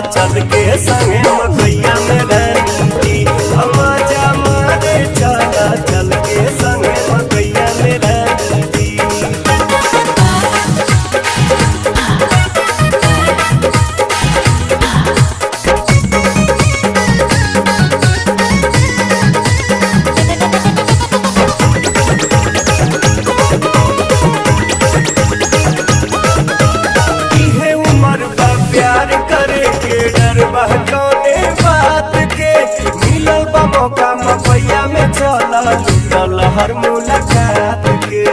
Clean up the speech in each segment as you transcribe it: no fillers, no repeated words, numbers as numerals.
चल के संगे मकैया में रहती। मजा मारे चला चल के संगे मकैया में रहती। कौने बात के मिलल बा मौका मकैया में चला लूटल हर मुलाकात के।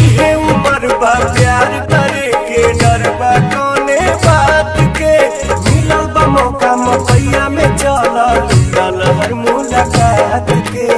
इहे उम्र बा प्यार करे के डर बा कौने बात के मिलल बा मौका मकैया में चला लूटल हर मुलाकात के।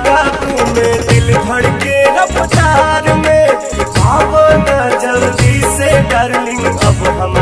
काबू में दिल धड़के रफ्तार में, आओ ना जल्दी से डार्लिंग अब हम